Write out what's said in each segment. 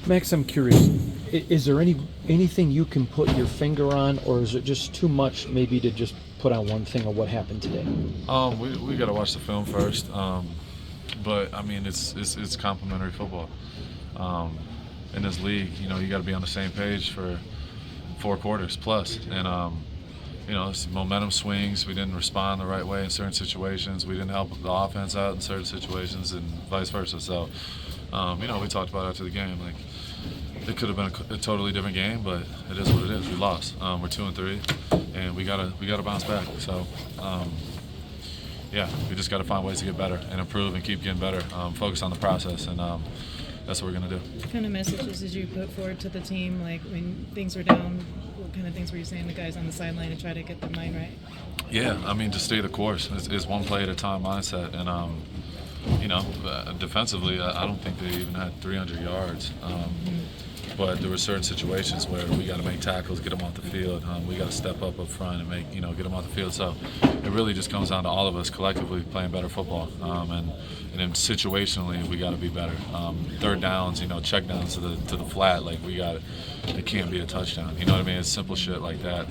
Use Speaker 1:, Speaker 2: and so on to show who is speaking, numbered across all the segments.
Speaker 1: Max, I'm curious. Is there anything you can put your finger on, or is it just too much maybe to just put on one thing of what happened today?
Speaker 2: We got to watch the film first. But I mean, it's complimentary football. Um, in this league, you got to be on the same page for 4 quarters plus, and it's momentum swings. We didn't respond the right way in certain situations. We didn't help the offense out in certain situations, and vice versa. So, we talked about it after the game. Like, it could have been a totally different game, but it is what it is. We lost. We're 2-3, and we gotta bounce back. So, we just gotta find ways to get better and improve and keep getting better. Focus on the process, and that's what we're gonna do.
Speaker 3: What kind of messages did you put forward to the team? Like when things were down, what kind of things were you saying to guys on the sideline to try to get their mind right?
Speaker 2: Yeah, I mean, just stay the course. It's one play at a time mindset, and defensively, I don't think they even had 300 yards. But there were certain situations where we got to make tackles, get them off the field. We got to step up front and get them off the field. So it really just comes down to all of us collectively playing better football. And then situationally, we got to be better. Third downs, check downs to the flat, like it can't be a touchdown. You know what I mean? It's simple shit like that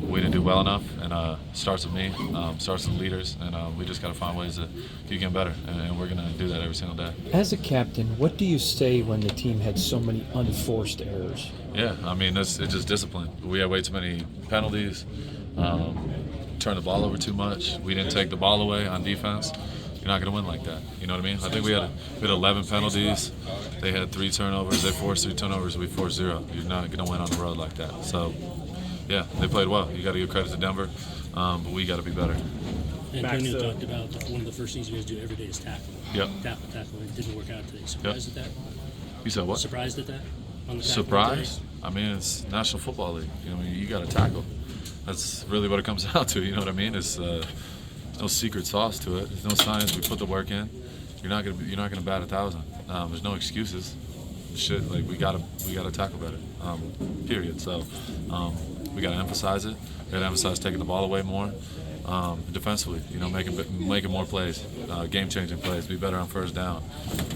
Speaker 2: we didn't do well enough. And starts with me, starts with the leaders, and we just got to find ways to keep getting better. And we're gonna do that every single day.
Speaker 1: As a captain, what do you say when the team had so many unforced errors?
Speaker 2: Yeah, I mean, it's just discipline. We had way too many penalties, turned the ball over too much. We didn't take the ball away on defense. You're not going to win like that. You know what I mean? I think we had 11 penalties. They had 3 turnovers. They forced 3 turnovers. We forced 0. You're not going to win on the road like that. So, yeah, they played well. You got to give credit to Denver, but we got to be better.
Speaker 4: Antonio talked about one of the first things you guys do every day is tackle.
Speaker 2: Yep.
Speaker 4: Tackle. It didn't work out today. Surprised at that?
Speaker 2: You said what?
Speaker 4: Surprised at that? On the
Speaker 2: Surprised? I mean, it's National Football League. You got to tackle. That's really what it comes down to. You know what I mean? It's there's no secret sauce to it. There's no science. We put the work in. You're not gonna bat 1,000. There's no excuses. Shit, like we gotta tackle better. Period. So we gotta emphasize it. We gotta emphasize taking the ball away more. Defensively, making more plays, game-changing plays, be better on first down.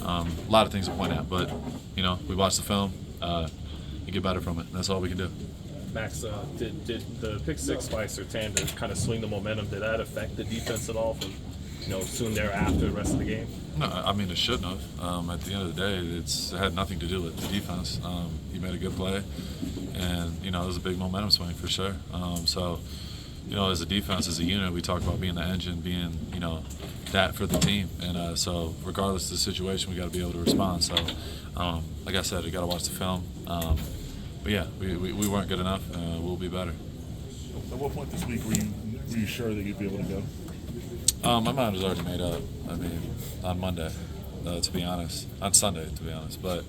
Speaker 2: A lot of things to point at, but we watch the film, you get better from it. That's all we can do.
Speaker 5: Max, did the pick six by Surtain to kind of swing the momentum? Did that affect the defense at all from soon thereafter the rest of the game?
Speaker 2: No, I mean it shouldn't have. At the end of the day, it had nothing to do with the defense. He made a good play, and it was a big momentum swing for sure. So. As a defense, as a unit, we talk about being the engine, being, that for the team. And so regardless of the situation, we got to be able to respond. So, like I said, you got to watch the film. But yeah, we weren't good enough. We'll be better.
Speaker 6: At what point this week were you sure that you'd be able to go?
Speaker 2: My mind was already made up. I mean, on Monday, to be honest. On Sunday, to be honest. But,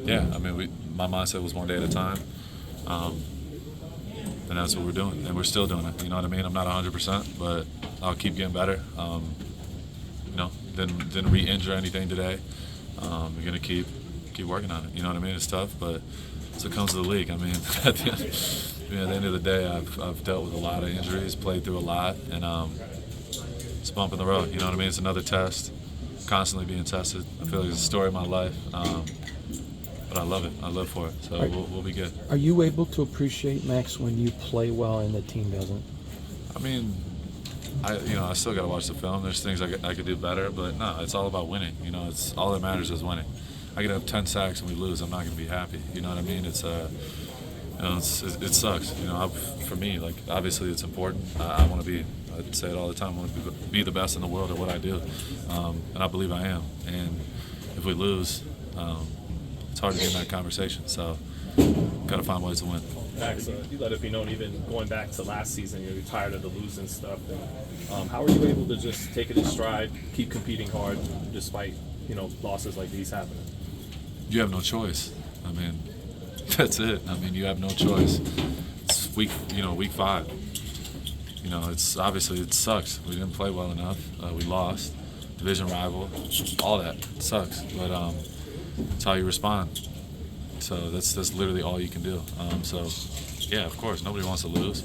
Speaker 2: yeah, I mean, my mindset was one day at a time. And that's what we're doing, and we're still doing it. You know what I mean? I'm not 100%, but I'll keep getting better. Didn't re-injure anything today. We're gonna keep working on it. You know what I mean? It's tough, but it's what comes to the league. I mean, at the end of the day, I've dealt with a lot of injuries, played through a lot, and it's a bump in the road. You know what I mean? It's another test, constantly being tested. I feel like it's a story of my life. But I love it. I live for it. So we'll be good.
Speaker 1: Are you able to appreciate, Max, when you play well and the team doesn't?
Speaker 2: I mean, I still got to watch the film. There's things I could do better, but no, it's all about winning. It's all that matters is winning. I could have 10 sacks and we lose. I'm not going to be happy. You know what I mean? It's it sucks. For me, like obviously it's important. I want to be. I say it all the time. I want to be the best in the world at what I do, and I believe I am. And if we lose. It's hard to get in that conversation, so got to find ways to win.
Speaker 5: Max, you let it be known even going back to last season, you're tired of the losing stuff. And, how are you able to just take it in stride, keep competing hard, despite losses like these happening?
Speaker 2: You have no choice. I mean, that's it. I mean, you have no choice. It's week 5. It's obviously it sucks. We didn't play well enough. We lost. Division rival. All that sucks, but. It's how you respond. So that's literally all you can do. So, yeah, of course, nobody wants to lose.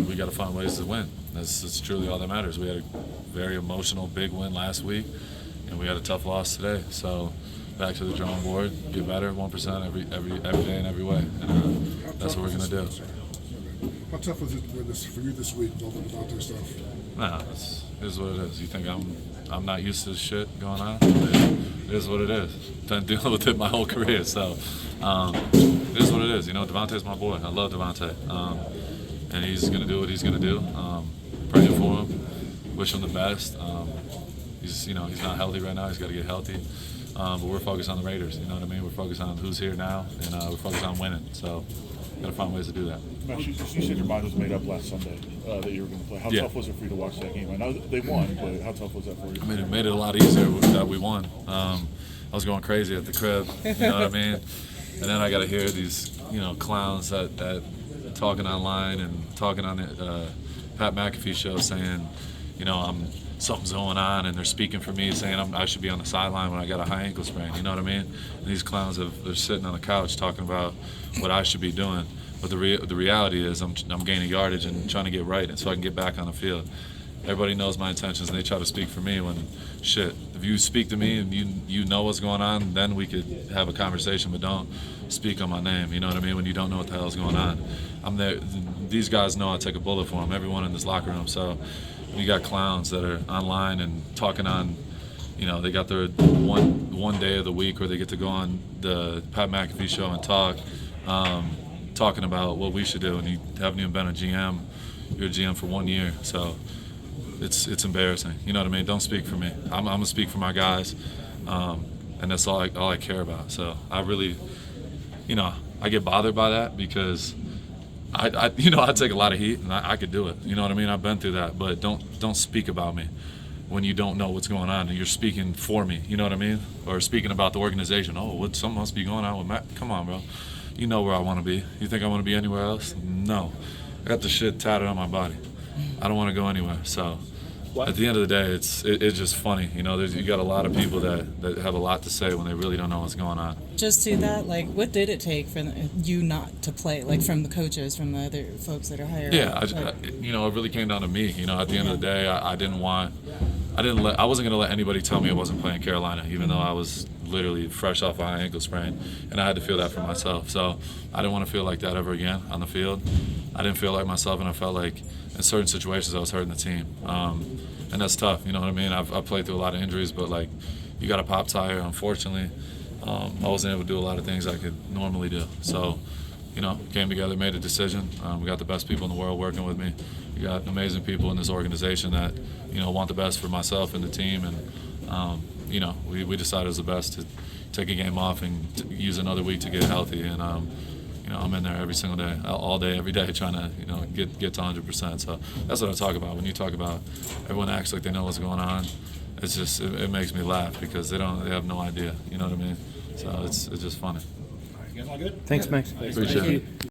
Speaker 2: We got to find ways to win. That's truly all that matters. We had a very emotional, big win last week, and we had a tough loss today. So back to the drawing board, get better 1% every day in every way, and that's what we're gonna do.
Speaker 7: How tough was it for you this week, all the Devontae stuff?
Speaker 2: Nah, it is what it is. You think I'm not used to this shit going on? It is what it is. Been dealing with it my whole career, so it is what it is. You know, Devontae's my boy. I love Devontae, and he's gonna do what he's gonna do. Praying for him, wish him the best. He's not healthy right now. He's got to get healthy. But we're focused on the Raiders. You know what I mean? We're focused on who's here now, and we're focused on winning. So, got to find ways to do that.
Speaker 6: Max, you said your mind was made up last Sunday that you were going to play. How
Speaker 2: Yeah.
Speaker 6: tough was it for you to watch that game? I know they won, but how tough was that for you?
Speaker 2: I mean, it made it a lot easier that we won. I was going crazy at the crib. You know what I mean? And then I got to hear these, clowns that talking online and talking on the Pat McAfee show saying, something's going on, and they're speaking for me, saying I should be on the sideline when I got a high ankle sprain. You know what I mean? And these clowns they're sitting on the couch talking about what I should be doing. But the reality is I'm gaining yardage and trying to get right, and so I can get back on the field. Everybody knows my intentions, and they try to speak for me when, shit, if you speak to me and you know what's going on, then we could have a conversation, but don't speak on my name, you know what I mean, when you don't know what the hell's going on. I'm there. These guys know I take a bullet for them, everyone in this locker room, so you got clowns that are online and talking on, they got their one day of the week where they get to go on the Pat McAfee show and talking about what we should do, and you haven't even been a GM. You're a GM for 1 year, so it's embarrassing. You know what I mean? Don't speak for me. I'm gonna speak for my guys, and that's all I care about. So I really, I get bothered by that because I take a lot of heat, and I could do it. You know what I mean? I've been through that, but don't speak about me when you don't know what's going on and you're speaking for me. You know what I mean? Or speaking about the organization. Oh, something must be going on with Matt. Come on, bro. You know where I want to be. You think I want to be anywhere else? No. I got the shit tatted on my body. I don't want to go anywhere. So at the end of the day, it's just funny. You got a lot of people that have a lot to say when they really don't know what's going on.
Speaker 8: Just to that, what did it take for you not to play? From the coaches, from the other folks that are hired?
Speaker 2: Yeah, it really came down to me. At the end of the day, I wasn't gonna let anybody tell me I wasn't playing Carolina, even though I was literally fresh off a high ankle sprain, and I had to feel that for myself. So I didn't want to feel like that ever again on the field. I didn't feel like myself, and I felt like in certain situations I was hurting the team, and that's tough. You know what I mean? I've played through a lot of injuries, but you got a pop tire. Unfortunately, I wasn't able to do a lot of things I could normally do. So, came together, made a decision. We got the best people in the world working with me. We got amazing people in this organization that want the best for myself and the team, and we decided it was the best to take a game off and use another week to get healthy. And I'm in there every single day, all day, every day, trying to get to 100%. So that's what I talk about. When you talk about everyone acts like they know what's going on, it's just it makes me laugh because they have no idea. You know what I mean? So it's just funny.
Speaker 1: Thanks, Max.
Speaker 2: Appreciate it.